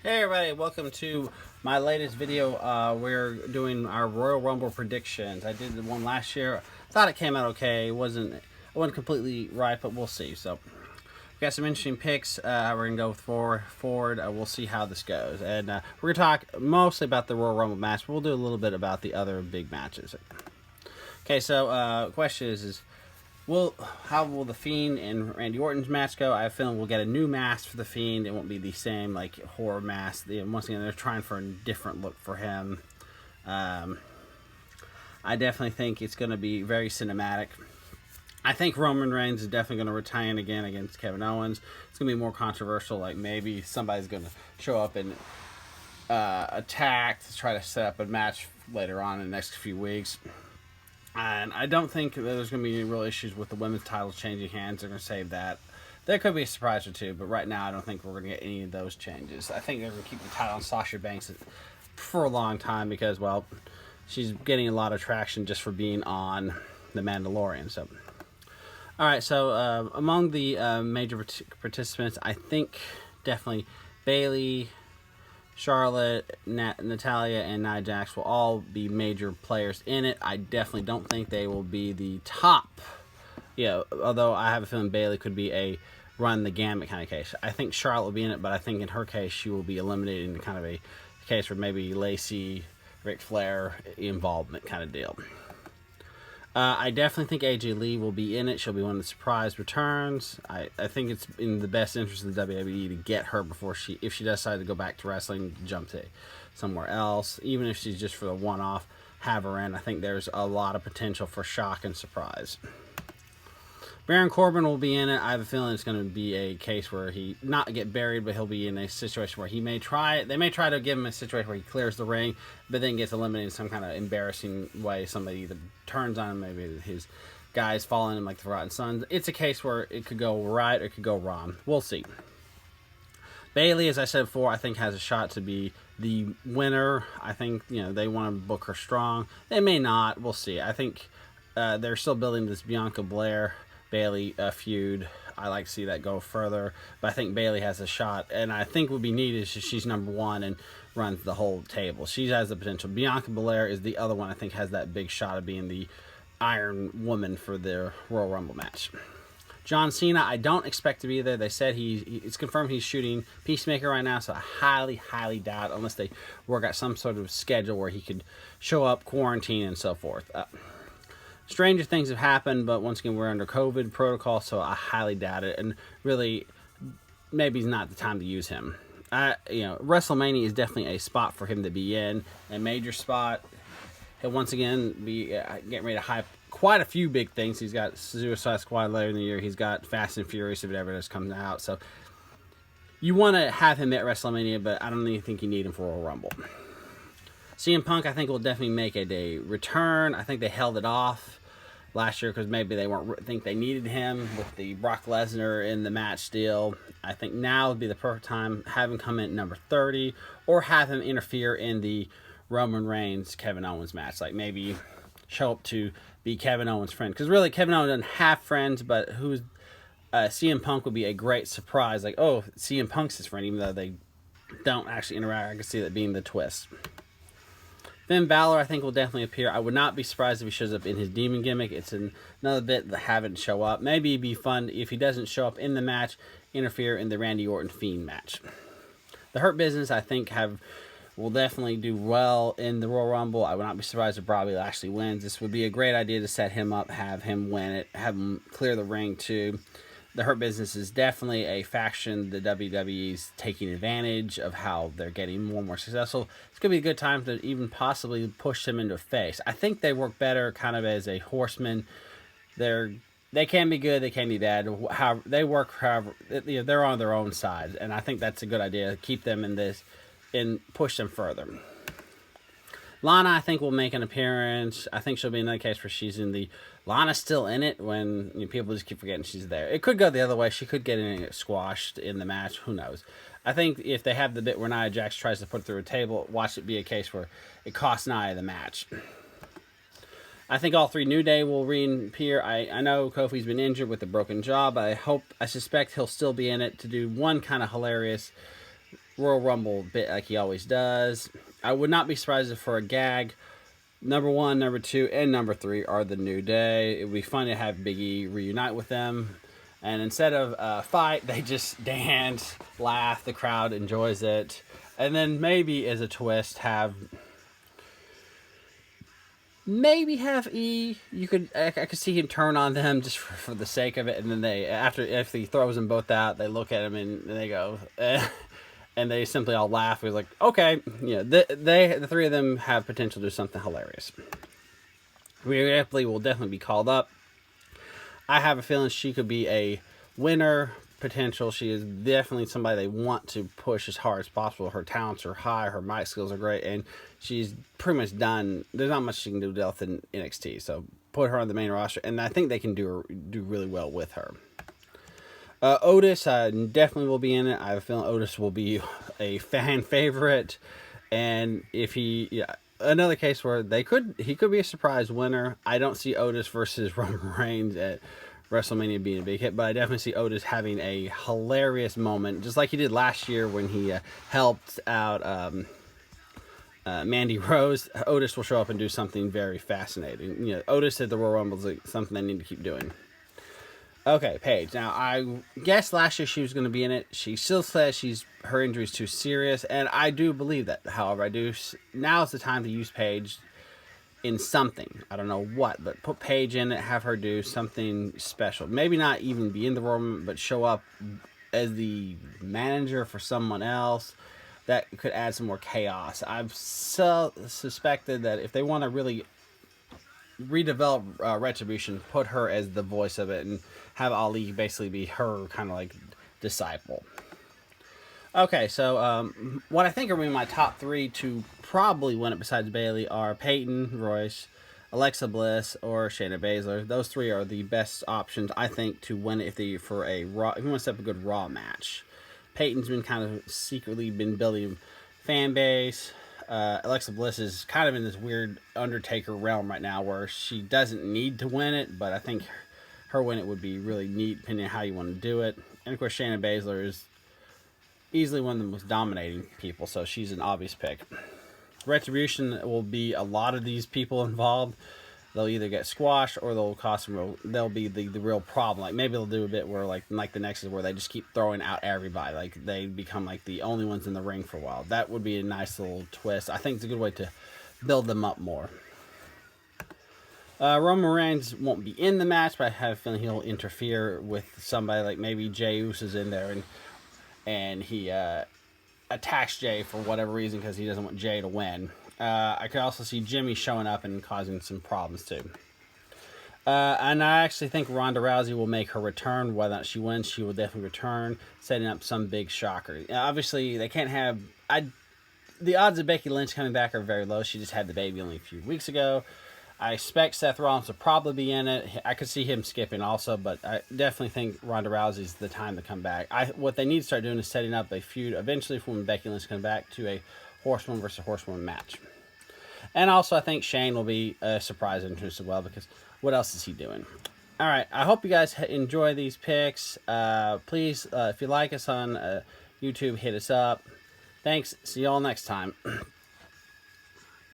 Hey everybody, welcome to my latest video. We're doing our Royal Rumble predictions. I did the one last year. Thought it came out okay. It wasn't completely right, but we'll see. So we got some interesting picks. We're gonna go forward. We'll see how this goes, and we're gonna talk mostly about the Royal Rumble match. But we'll do a little bit about the other big matches. Okay, so question is how will the Fiend and Randy Orton's match go? I have a feeling we'll get a new mask for the Fiend. It won't be the same like horror mask. Once again, they're trying for a different look for him. I definitely think it's going to be very cinematic. I think Roman Reigns is definitely going to retain again against Kevin Owens. It's going to be more controversial. Like maybe somebody's going to show up and attack to try to set up a match later on in the next few weeks. And I don't think there's going to be any real issues with the women's titles changing hands. They're going to save that. There could be a surprise or two, but right now I don't think we're going to get any of those changes. I think they're going to keep the title on Sasha Banks for a long time because, well, she's getting a lot of traction just for being on The Mandalorian. So, all right, so among the major participants, I think definitely Bayley, Charlotte, Natalya, and Nia Jax will all be major players in it. I definitely don't think they will be the top. Although I have a feeling Bayley could be a run the gamut kind of case. I think Charlotte will be in it, but I think in her case she will be eliminated in kind of a case where maybe Lacey, Ric Flair involvement kind of deal. I definitely think AJ Lee will be in it. She'll be one of the surprise returns. I think it's in the best interest of the WWE to get her before if she does decide to go back to wrestling, jump to somewhere else. Even if she's just for the one-off, have her in. I think there's a lot of potential for shock and surprise. Baron Corbin will be in it. I have a feeling it's going to be a case where he not get buried, but he'll be in a situation where he may try it. They may try to give him a situation where he clears the ring, but then gets eliminated in some kind of embarrassing way. Somebody either turns on him, maybe his guys following him like the Forgotten Sons. It's a case where it could go right or it could go wrong. We'll see. Bayley, as I said before, I think has a shot to be the winner. I think they want to book her strong. They may not. We'll see. I think they're still building this Bianca Belair Bayley feud. I like to see that go further, but I think Bayley has a shot, and I think would be needed is she's number one and runs the whole table. She has the potential. Bianca Belair is the other one I think has that big shot of being the Iron Woman for their Royal Rumble match. John Cena, I don't expect to be there. They said it's confirmed he's shooting Peacemaker right now, so I highly doubt unless they work out some sort of schedule where he could show up, quarantine, and so forth. Stranger things have happened, but once again, we're under COVID protocol, so I highly doubt it. And really, maybe it's not the time to use him. WrestleMania is definitely a spot for him to be in, a major spot. He'll once again be getting ready to hype quite a few big things. He's got Suicide Squad later in the year. He's got Fast and Furious if it ever does come out. So you want to have him at WrestleMania, but I don't even think you need him for Royal Rumble. CM Punk, I think, will definitely make a return. I think they held it off last year because maybe they think they needed him with the Brock Lesnar in the match deal. I think now would be the perfect time. Have him come in at number 30 or have him interfere in the Roman Reigns Kevin Owens match. Like maybe show up to be Kevin Owens' friend. Because really, Kevin Owens doesn't have friends, but CM Punk would be a great surprise. Like, oh, CM Punk's his friend, even though they don't actually interact. I can see that being the twist. Finn Balor, I think, will definitely appear. I would not be surprised if he shows up in his demon gimmick. It's another bit that haven't show up. Maybe it'd be fun if he doesn't show up in the match, interfere in the Randy Orton Fiend match. The Hurt Business, I think, will definitely do well in the Royal Rumble. I would not be surprised if Bobby Lashley wins. This would be a great idea to set him up, have him win it, have him clear the ring too. The Hurt Business is definitely a faction the WWE's taking advantage of how they're getting more and more successful. It's going to be a good time to even possibly push them into a face. I think they work better kind of as a horseman. They can be good, they can be bad. However, they work however, they're on their own side, and I think that's a good idea. Keep them in this and push them further. Lana, I think, will make an appearance. I think she'll be in another case where she's in the... Lana's still in it when people just keep forgetting she's there. It could go the other way. She could get in and get squashed in the match. Who knows? I think if they have the bit where Nia Jax tries to put it through a table, watch it be a case where it costs Nia the match. I think all three New Day will reappear. I know Kofi's been injured with a broken jaw, but I suspect he'll still be in it to do one kind of hilarious Royal Rumble bit like he always does. I would not be surprised if for a gag, number 1, number 2, and number 3 are the New Day. It would be fun to have Big E reunite with them. And instead of fight, they just dance, laugh, the crowd enjoys it. And then maybe as a twist, maybe have E. I could see him turn on them just for the sake of it, and then if he throws them both out, they look at him and they go, and they simply all laugh. He's like, okay, yeah, the three of them have potential to do something hilarious. Rhea Ripley will definitely be called up. I have a feeling she could be a winner potential. She is definitely somebody they want to push as hard as possible. Her talents are high, her mic skills are great, and she's pretty much done. There's not much she can do with in NXT, so put her on the main roster, and I think they can do really well with her. Otis definitely will be in it. I have a feeling Otis will be a fan favorite, and another case where he could be a surprise winner. I don't see Otis versus Roman Reigns at WrestleMania being a big hit, but I definitely see Otis having a hilarious moment, just like he did last year when he helped out Mandy Rose. Otis will show up and do something very fascinating. Otis at the Royal Rumble is like something they need to keep doing. Okay, Paige. Now, I guess last year she was going to be in it. She still says her injury is too serious, and I do believe that. However, now's the time to use Paige in something. I don't know what, but put Paige in it, have her do something special. Maybe not even be in the Royal, but show up as the manager for someone else. That could add some more chaos. I've suspected that if they want to really redevelop Retribution, put her as the voice of it and have Ali basically be her kind of like disciple. Okay, so what I think are my top 3 to probably win it besides Bayley are Peyton Royce, Alexa Bliss, or Shayna Baszler. Those 3 are the best options I think to win it if you want to set up a good Raw match. Peyton's been kind of secretly been building fan base. Alexa Bliss is kind of in this weird Undertaker realm right now where she doesn't need to win it, but I think her win it would be really neat depending on how you want to do it. And of course, Shayna Baszler is easily one of the most dominating people, so she's an obvious pick. Retribution will be a lot of these people involved. They'll either get squashed or they'll be the real problem. Like maybe they'll do a bit where like the next is where they just keep throwing out everybody. Like they become like the only ones in the ring for a while. That would be a nice little twist. I think it's a good way to build them up more. Roman Reigns won't be in the match, but I have a feeling he'll interfere with somebody like maybe Jey Uso's in there and he attacks Jey for whatever reason because he doesn't want Jey to win. I could also see Jimmy showing up and causing some problems too. And I actually think Ronda Rousey will make her return. Whether or not she wins, she will definitely return, setting up some big shocker. Obviously, they can't have... the odds of Becky Lynch coming back are very low. She just had the baby only a few weeks ago. I expect Seth Rollins will probably be in it. I could see him skipping also, but I definitely think Ronda Rousey's the time to come back. What they need to start doing is setting up a feud eventually when Becky Lynch comes back to a horsewoman versus horsewoman match. And also I think Shane will be a surprise entrance as well because what else is he doing? All right, I hope you guys enjoy these picks. Please, if you like us on YouTube, hit us up. Thanks. See y'all next time.